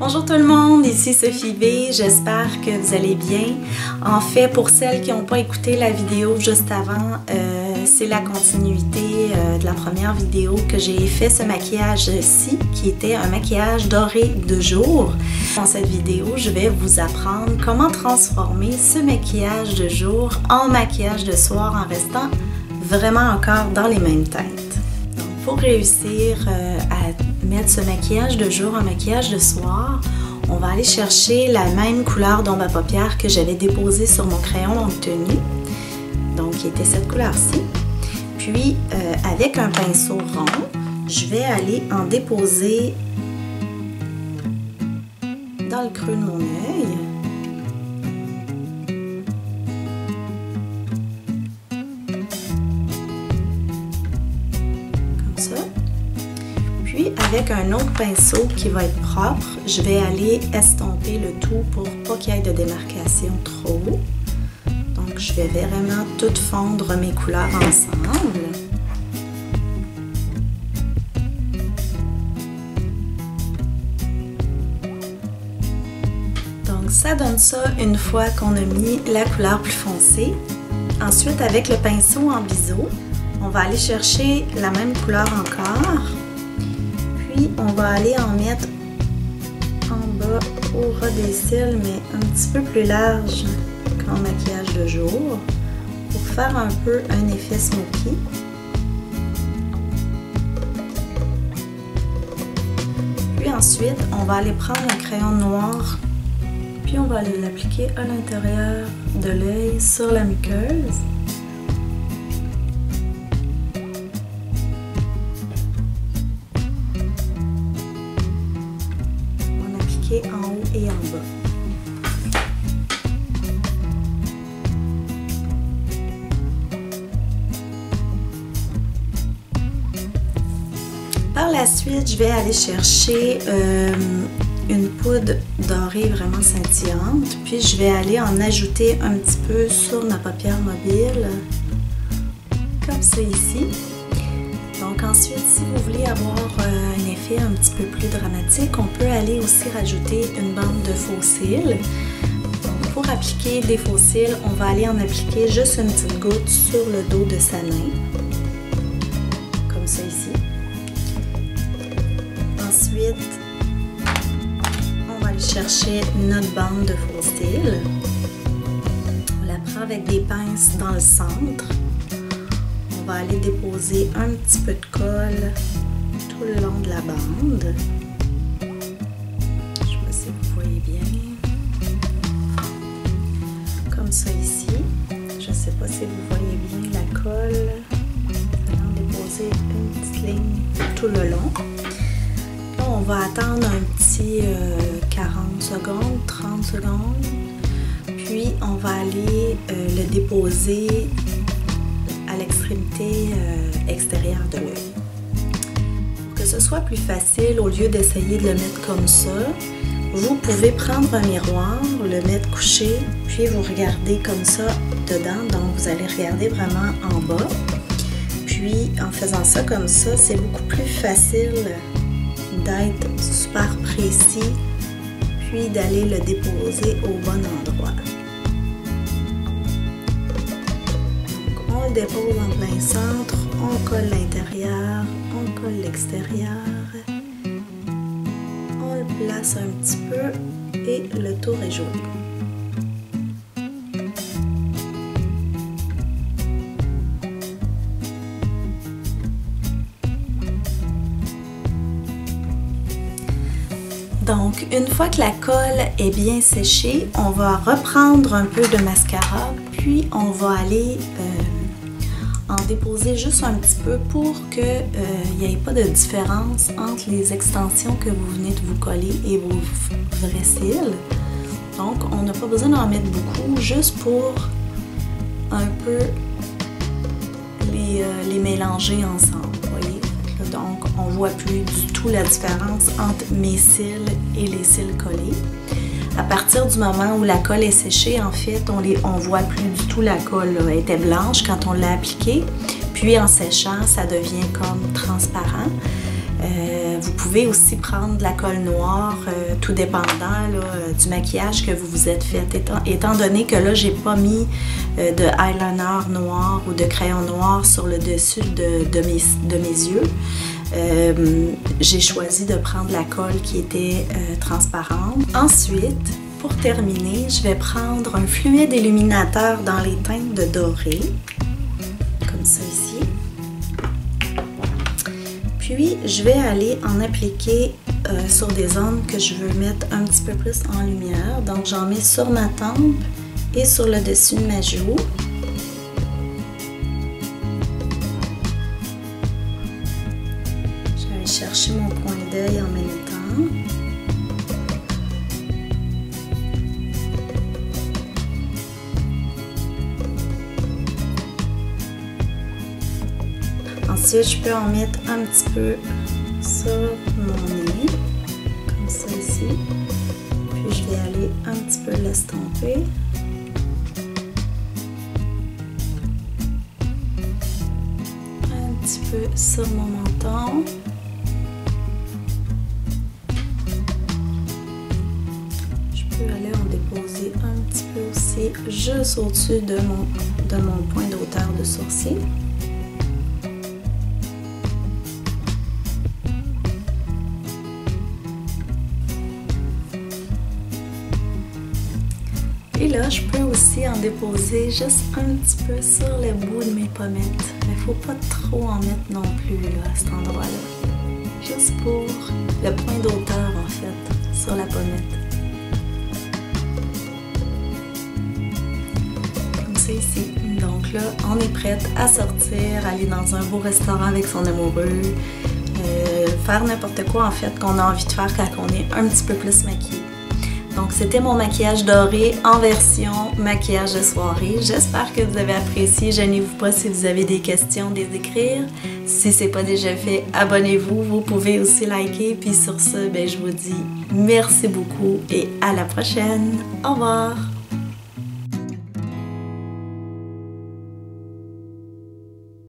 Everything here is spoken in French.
Bonjour tout le monde, ici Sophie B, j'espère que vous allez bien. En fait, pour celles qui n'ont pas écouté la vidéo juste avant, c'est la continuité de la première vidéo que j'ai fait ce maquillage-ci, qui était un maquillage doré de jour. Dans cette vidéo, je vais vous apprendre comment transformer ce maquillage de jour en maquillage de soir en restant vraiment encore dans les mêmes teintes. Donc, pour réussir à mettre ce maquillage de jour en maquillage de soir, on va aller chercher la même couleur d'ombre à paupières que j'avais déposée sur mon crayon longue tenue, donc qui était cette couleur-ci. Puis avec un pinceau rond, je vais aller en déposer dans le creux de mon œil. Comme ça. Puis avec un autre pinceau qui va être propre, je vais aller estomper le tout pour pas qu'il y ait de démarcation trop. Donc je vais vraiment tout fondre mes couleurs ensemble. Donc ça donne ça une fois qu'on a mis la couleur plus foncée. Ensuite, avec le pinceau en biseau, on va aller chercher la même couleur encore. Puis on va aller en mettre en bas au ras des cils, mais un petit peu plus large qu'en maquillage de jour, pour faire un peu un effet smoky. Puis ensuite, on va aller prendre un crayon noir, puis on va aller l'appliquer à l'intérieur de l'œil sur la muqueuse. En haut et en bas. Par la suite, je vais aller chercher une poudre dorée vraiment scintillante, puis je vais aller en ajouter un petit peu sur ma paupière mobile, comme ça ici. Donc ensuite, si vous voulez avoir un effet un petit peu plus dramatique, on peut aller aussi rajouter une bande de faux cils. Donc pour appliquer des faux cils, on va aller en appliquer juste une petite goutte sur le dos de sa main, comme ça ici. Ensuite, on va aller chercher notre bande de faux cils. On la prend avec des pinces dans le centre. On va aller déposer un petit peu de colle tout le long de la bande. Je ne sais pas si vous voyez bien. Comme ça ici. Je ne sais pas si vous voyez bien la colle. On va déposer une petite ligne tout le long. Là, on va attendre un petit 40 secondes, 30 secondes. Puis, on va aller le déposer à l'extrémité extérieure de l'œil. Pour que ce soit plus facile, au lieu d'essayer de le mettre comme ça, vous pouvez prendre un miroir, le mettre couché, puis vous regardez comme ça dedans. Donc vous allez regarder vraiment en bas. Puis en faisant ça comme ça, c'est beaucoup plus facile d'être super précis, puis d'aller le déposer au bon endroit. On le dépose en plein centre, on colle l'intérieur, on colle l'extérieur, on le place un petit peu et le tour est joué. Donc, une fois que la colle est bien séchée, on va reprendre un peu de mascara, puis on va aller en déposer juste un petit peu pour qu'il n'y ait pas de différence entre les extensions que vous venez de vous coller et vos vrais cils. Donc, on n'a pas besoin d'en mettre beaucoup, juste pour un peu les mélanger ensemble, voyez? Donc, on ne voit plus du tout la différence entre mes cils et les cils collés. À partir du moment où la colle est séchée, en fait, on voit plus du tout la colle. Là. Elle était blanche quand on l'a appliquée. Puis en séchant, ça devient comme transparent. Vous pouvez aussi prendre de la colle noire, tout dépendant là, du maquillage que vous vous êtes fait. Étant donné que là, j'ai pas mis de eyeliner noir ou de crayon noir sur le dessus de mes yeux, j'ai choisi de prendre la colle qui était transparente. Ensuite, pour terminer, je vais prendre un fluide illuminateur dans les teintes de doré, comme ça ici. Puis, je vais aller en appliquer sur des zones que je veux mettre un petit peu plus en lumière. Donc, j'en mets sur ma tempe et sur le dessus de ma joue. Je vais aller chercher mon coin d'œil en même temps. Ensuite, je peux en mettre un petit peu sur mon nez, comme ça ici. Puis je vais aller un petit peu l'estomper. Un petit peu sur mon menton. Je peux aller en déposer un petit peu aussi juste au-dessus de mon point de hauteur de sourcil. Et là, je peux aussi en déposer juste un petit peu sur le bout de mes pommettes. Mais il ne faut pas trop en mettre non plus là, à cet endroit-là. Juste pour le point d'auteur en fait, sur la pommette. Comme ça ici. Donc là, on est prête à sortir, aller dans un beau restaurant avec son amoureux, faire n'importe quoi en fait qu'on a envie de faire quand on est un petit peu plus maquillé. Donc, c'était mon maquillage doré en version maquillage de soirée. J'espère que vous avez apprécié. Gênez-vous pas si vous avez des questions, des écrire. Si ce n'est pas déjà fait, abonnez-vous. Vous pouvez aussi liker. Puis sur ce, je vous dis merci beaucoup et à la prochaine. Au revoir!